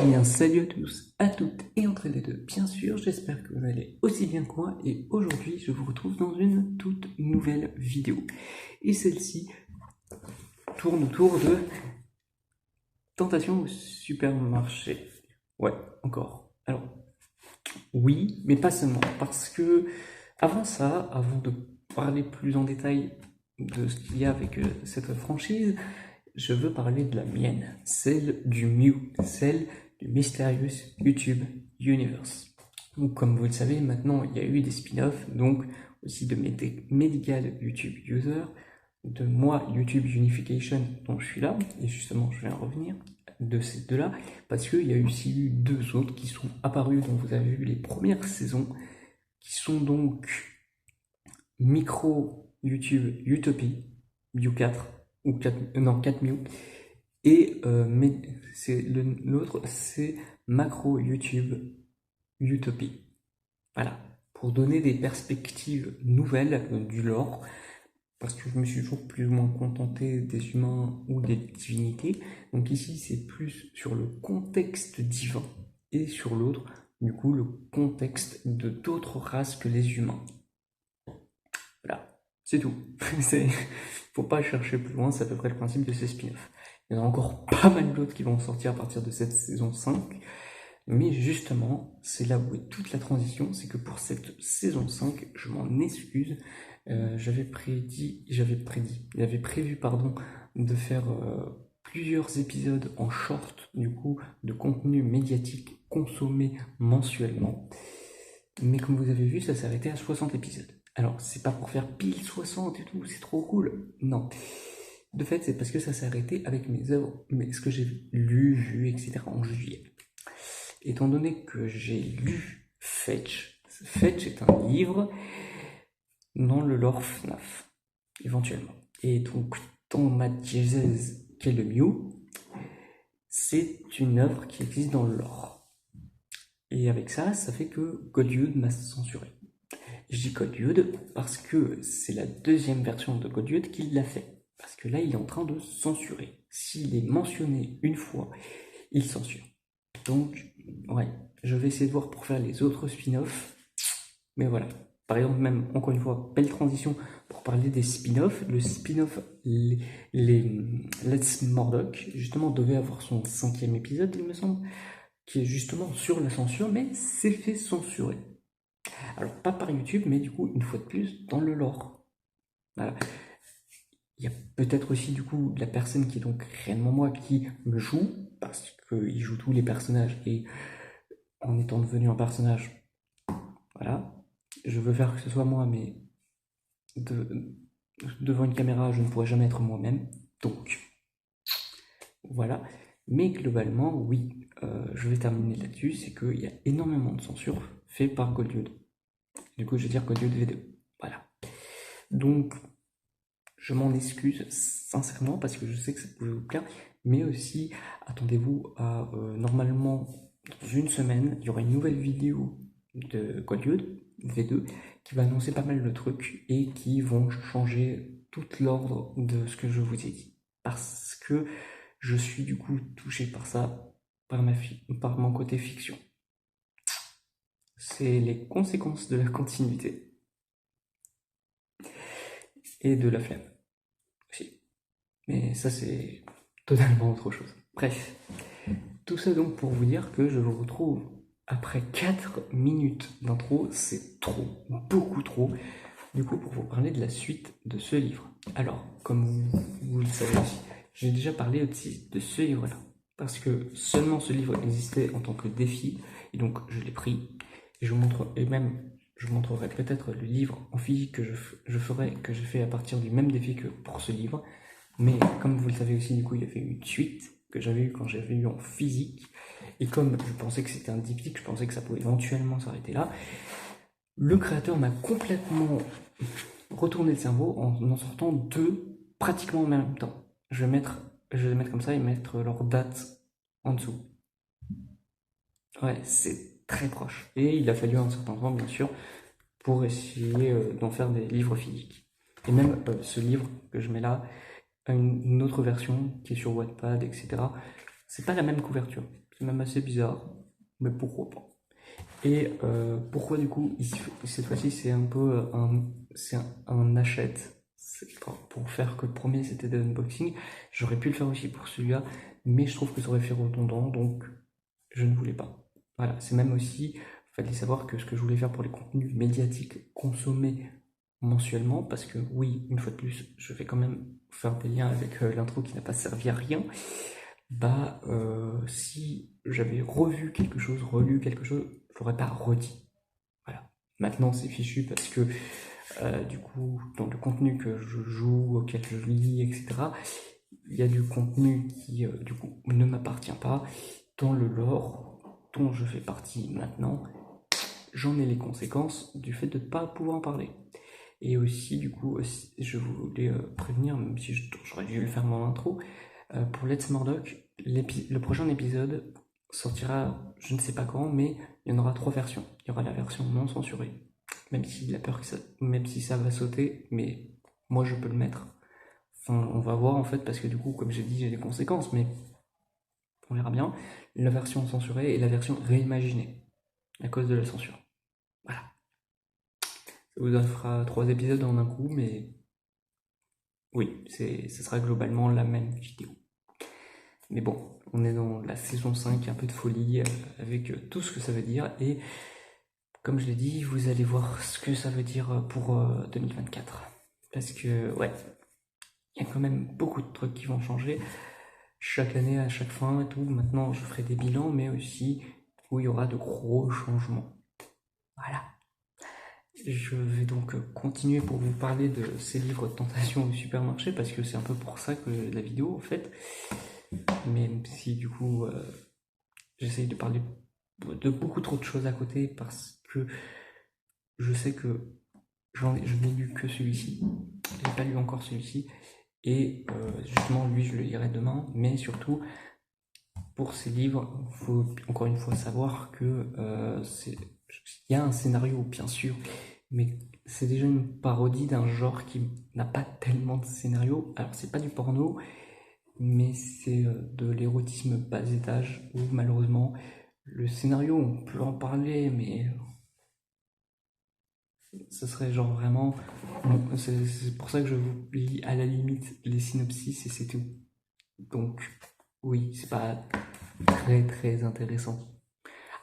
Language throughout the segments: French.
Eh bien, salut à tous, à toutes et entre les deux, bien sûr, j'espère que vous allez aussi bien que moi, et aujourd'hui, je vous retrouve dans une toute nouvelle vidéo. Et celle-ci tourne autour de tentation au supermarché. Ouais, encore. Alors, oui, mais pas seulement, parce que avant ça, avant de parler plus en détail de ce qu'il y a avec cette franchise, je veux parler de la mienne, celle du Mew, celle du Mysterious YouTube Universe. Donc, comme vous le savez, maintenant il y a eu des spin-offs, donc aussi de Medical YouTube User, de moi YouTube Unification, dont je suis là, et justement je vais en revenir, de ces deux-là, parce qu'il y a aussi eu deux autres qui sont apparus, dont vous avez vu les premières saisons, qui sont donc Micro YouTube Utopie, Mew 4, ou 4, non 4 Mew, et l'autre c'est Macro YouTube Utopie. Voilà, pour donner des perspectives nouvelles du lore, parce que je me suis toujours plus ou moins contenté des humains ou des divinités. Donc ici, c'est plus sur le contexte divin, et sur l'autre, du coup, le contexte de d'autres races que les humains. Voilà, c'est tout. Faut pas chercher plus loin, c'est à peu près le principe de ces spin-offs. Il y en a encore pas mal d'autres qui vont sortir à partir de cette saison 5. Mais justement, c'est là où est toute la transition, c'est que pour cette saison 5, je m'en excuse, j'avais prévu de faire plusieurs épisodes en short, du coup, de contenu médiatique consommé mensuellement. Mais comme vous avez vu, ça s'est arrêté à 60 épisodes. Alors, c'est pas pour faire pile 60 et tout, c'est trop cool, non. De fait, c'est parce que ça s'est arrêté avec mes œuvres, ce que j'ai lu, vu, etc. en juillet. Étant donné que j'ai lu Fetch est un livre dans le lore FNAF, éventuellement. Et donc, dans Matt Jesus, qui est le Mew, c'est une œuvre qui existe dans le lore. Et avec ça, ça fait que Godyud m'a censuré. Je dis Godyud parce que c'est la deuxième version de Godyud qui l'a fait. Parce que là, il est en train de censurer. S'il est mentionné une fois, il censure. Donc, ouais, je vais essayer de voir pour faire les autres spin-offs. Mais voilà. Par exemple, même, encore une fois, belle transition pour parler des spin-offs. Le spin-off Let's Murdoch, justement, devait avoir son 5e épisode, il me semble, qui est justement sur la censure, mais s'est fait censurer. Alors, pas par YouTube, mais du coup, une fois de plus, dans le lore. Voilà. Il y a peut-être aussi, du coup, la personne qui est donc réellement moi qui me joue, parce qu'il joue tous les personnages, et en étant devenu un personnage, voilà, je veux faire que ce soit moi, mais devant une caméra, je ne pourrais jamais être moi-même, donc voilà. Mais globalement, oui, je vais terminer là-dessus, c'est qu'il y a énormément de censure fait par Godyud. Du coup, je vais dire Godyud V2. Voilà. Donc, je m'en excuse sincèrement parce que je sais que ça pouvait vous plaire, mais aussi, attendez-vous à normalement, dans une semaine, il y aura une nouvelle vidéo de Godyud V2 qui va annoncer pas mal de trucs et qui vont changer tout l'ordre de ce que je vous ai dit. Parce que je suis du coup touché par ça, par mon côté fiction. C'est les conséquences de la continuité et de la flemme aussi. Mais ça, c'est totalement autre chose. Bref, tout ça donc pour vous dire que je vous retrouve après 4 minutes d'intro, c'est trop, beaucoup trop, du coup pour vous parler de la suite de ce livre. Alors, comme vous le savez aussi, j'ai déjà parlé aussi de ce livre-là, parce que seulement ce livre existait en tant que défi, et donc je l'ai pris, et je montrerai peut-être le livre en physique que que je fais à partir du même défi que pour ce livre, mais comme vous le savez aussi, du coup, il y avait une suite que j'avais eu quand j'avais eu en physique, et comme je pensais que c'était un diptyque, je pensais que ça pouvait éventuellement s'arrêter là, le créateur m'a complètement retourné le cerveau en sortant deux pratiquement en même temps. Je vais les mettre comme ça et mettre leur date en dessous. Ouais, c'est très proche. Et il a fallu un certain temps, bien sûr, pour essayer d'en faire des livres physiques. Et même ce livre que je mets là a une autre version qui est sur Wattpad, etc. C'est pas la même couverture. C'est même assez bizarre, mais pourquoi pas. Et pourquoi du coup, cette fois-ci, c'est un peu un achète. Pour faire que le premier c'était de l'unboxing, j'aurais pu le faire aussi pour celui-là, mais je trouve que ça aurait fait redondant, donc je ne voulais pas. Voilà, c'est même aussi, fallait savoir que ce que je voulais faire pour les contenus médiatiques consommés mensuellement, parce que oui, une fois de plus, je vais quand même faire des liens avec l'intro qui n'a pas servi à rien. Bah, si j'avais revu quelque chose, relu quelque chose, je l'aurais pas redit. Voilà. Maintenant, c'est fichu parce que du coup, dans le contenu que je joue, auquel je lis, etc., il y a du contenu qui, du coup, ne m'appartient pas. Dans le lore dont je fais partie maintenant, j'en ai les conséquences du fait de ne pas pouvoir en parler. Et aussi, du coup, je voulais prévenir, même si j'aurais dû le faire dans l'intro, pour Let's Murdoch, le prochain épisode sortira, je ne sais pas quand, mais il y en aura 3 versions. Il y aura la version non censurée, même s'il a peur que même si ça va sauter, mais moi je peux le mettre. Enfin, on va voir en fait, parce que du coup, comme j'ai dit, j'ai des conséquences, mais on verra bien. La version censurée et la version réimaginée, à cause de la censure. Voilà. Ça vous fera 3 épisodes en un coup, mais oui, ce sera globalement la même vidéo. Mais bon, on est dans la saison 5, un peu de folie, avec tout ce que ça veut dire. Et comme je l'ai dit, vous allez voir ce que ça veut dire pour 2024. Parce que, ouais, il y a quand même beaucoup de trucs qui vont changer. Chaque année, à chaque fin et tout. Maintenant, je ferai des bilans, mais aussi où il y aura de gros changements. Voilà. Je vais donc continuer pour vous parler de ces livres de tentation au supermarché, parce que c'est un peu pour ça que la vidéo, en fait. Même si, du coup, j'essaye de parler de beaucoup trop de choses à côté, parce que je sais que je n'ai lu que celui-ci. Je n'ai pas lu encore celui-ci. Et justement, lui, je le lirai demain. Mais surtout, pour ces livres, il faut encore une fois savoir que il y a un scénario, bien sûr, mais c'est déjà une parodie d'un genre qui n'a pas tellement de scénario. Alors, c'est pas du porno, mais c'est de l'érotisme bas étage, où malheureusement, le scénario, on peut en parler, mais ce serait genre vraiment. C'est pour ça que je vous lis à la limite les synopsis et c'est tout. Donc, oui, c'est pas très très intéressant.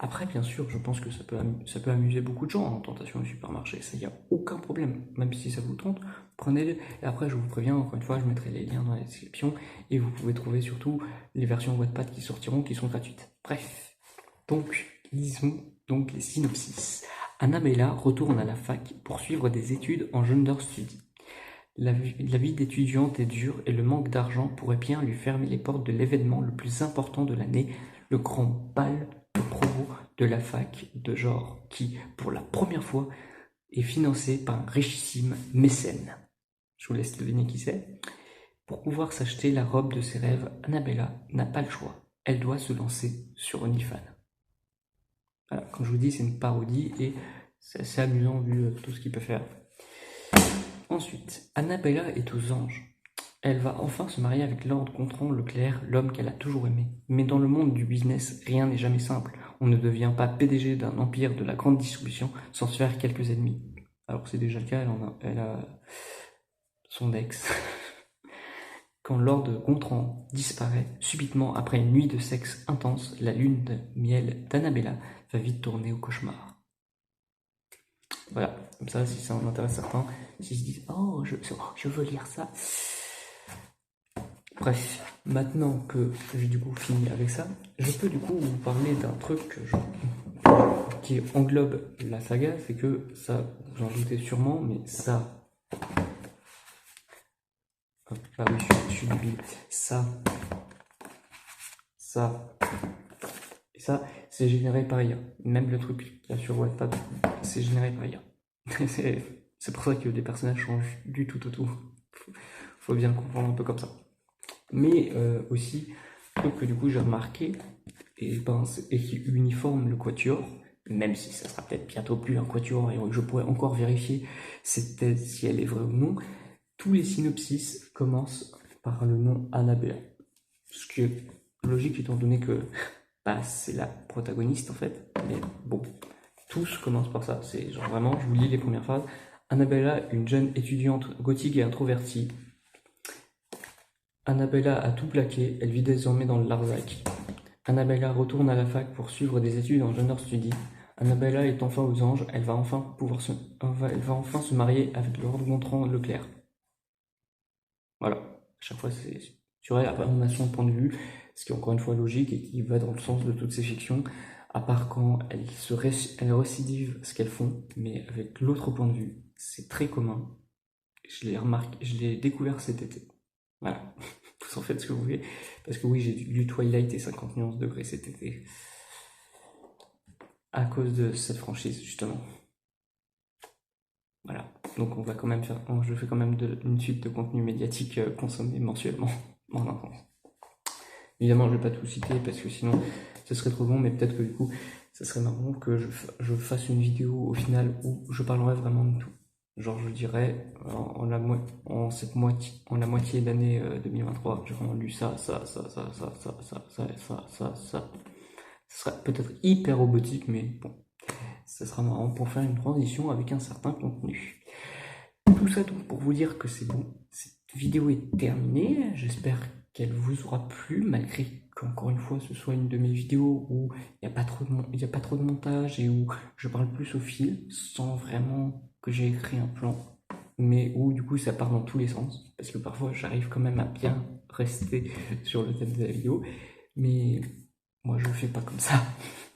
Après, bien sûr, je pense que ça peut amuser beaucoup de gens en tentation au supermarché. Ça, y a aucun problème. Même si ça vous tente, prenez-le. Et après, je vous préviens, encore une fois, je mettrai les liens dans la description. Et vous pouvez trouver surtout les versions Wattpad qui sortiront, qui sont gratuites. Bref. Donc, lisons donc les synopsis. Annabella retourne à la fac pour suivre des études en gender study. La vie d'étudiante est dure et le manque d'argent pourrait bien lui fermer les portes de l'événement le plus important de l'année, le grand bal de promo de la fac de genre qui, pour la première fois, est financé par un richissime mécène. Je vous laisse deviner qui c'est. Pour pouvoir s'acheter la robe de ses rêves, Annabella n'a pas le choix. Elle doit se lancer sur OnlyFans. Voilà, comme je vous dis, c'est une parodie et c'est assez amusant vu tout ce qu'il peut faire. Ensuite, Annabella est aux anges. Elle va enfin se marier avec Lord Gontran Leclerc, l'homme qu'elle a toujours aimé. Mais dans le monde du business, rien n'est jamais simple. On ne devient pas PDG d'un empire de la grande distribution sans se faire quelques ennemis. Alors c'est déjà le cas, elle a son ex. Quand Lord Gontran disparaît, subitement après une nuit de sexe intense, la lune de miel d'Annabella va vite tourner au cauchemar. Voilà, comme ça, si ça en intéresse certains, s'ils se disent « Oh, je veux lire ça », bref, maintenant que j'ai du coup fini avec ça, je peux du coup vous parler d'un truc qui englobe la saga, c'est que ça, vous en doutez sûrement, mais ça... Ah oui, je suis débile. Ça... Et ça, c'est généré par IA. Même le truc qu'il y a sur Wattpad, c'est généré par IA. C'est pour ça que les personnages changent du tout au tout. Faut bien le comprendre un peu comme ça. Mais aussi, truc que du coup j'ai remarqué, et qui uniforme le quatuor, même si ça sera peut-être bientôt plus un quatuor et je pourrais encore vérifier cette thèse si elle est vraie ou non, tous les synopsis commencent par le nom Annabella. Ce qui est logique étant donné que bah, c'est la protagoniste en fait. Mais bon, tous commencent par ça. C'est genre vraiment, je vous lis les premières phrases. Annabella, une jeune étudiante gothique et introvertie. Annabella a tout plaqué, elle vit désormais dans le Larzac. Annabella retourne à la fac pour suivre des études en gender study. Annabella est enfin aux anges, elle va enfin se marier avec Lord Gontran Leclerc. Voilà, à chaque fois c'est sur elle, après on a son point de vue, ce qui est encore une fois logique et qui va dans le sens de toutes ces fictions, à part quand elles récidivent ce qu'elles font, mais avec l'autre point de vue, c'est très commun. Je l'ai découvert cet été. Voilà, vous en faites ce que vous voulez, parce que oui, j'ai lu Twilight et 50 nuances degrés cet été, à cause de cette franchise, justement. Voilà, donc on va quand même faire, je fais quand même une suite de contenu médiatique consommé mensuellement en enfance. Évidemment, je vais pas tout citer parce que sinon ce serait trop long, mais peut-être que du coup, ça serait marrant que je fasse une vidéo au final où je parlerai vraiment de tout. Genre, je dirais, en la moitié d'année 2023, j'ai vraiment lu ça. Ce serait peut-être hyper robotique, mais bon, ça sera marrant pour faire une transition avec un certain contenu. Tout ça donc pour vous dire que c'est bon, cette vidéo est terminée. J'espère qu'elle vous aura plu, malgré qu'encore une fois ce soit une de mes vidéos où il n'y a pas trop de montage et où je parle plus au fil, sans vraiment que j'ai écrit un plan, mais où du coup ça part dans tous les sens, parce que parfois j'arrive quand même à bien rester sur le thème de la vidéo, mais moi je fais pas comme ça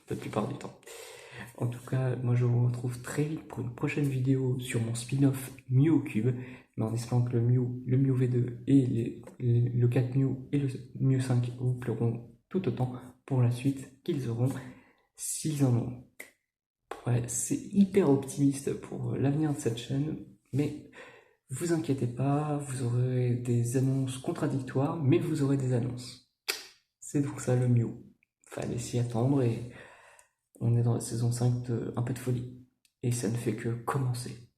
la plupart du temps. En tout cas, moi je vous retrouve très vite pour une prochaine vidéo sur mon spin-off Mew au cube, mais en espérant que le Mew V2 et le 4 Mew et le Mew 5 vous plairont tout autant pour la suite qu'ils auront s'ils en ont. Ouais, c'est hyper optimiste pour l'avenir de cette chaîne, mais vous inquiétez pas, vous aurez des annonces contradictoires, mais vous aurez des annonces. C'est donc ça le Mew. Fallait s'y attendre et on est dans la saison 5 de Un peu de folie. Et ça ne fait que commencer.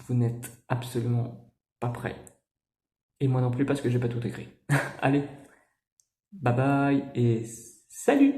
Vous n'êtes absolument pas prêts. Et moi non plus parce que j'ai pas tout écrit. Allez, bye bye et salut!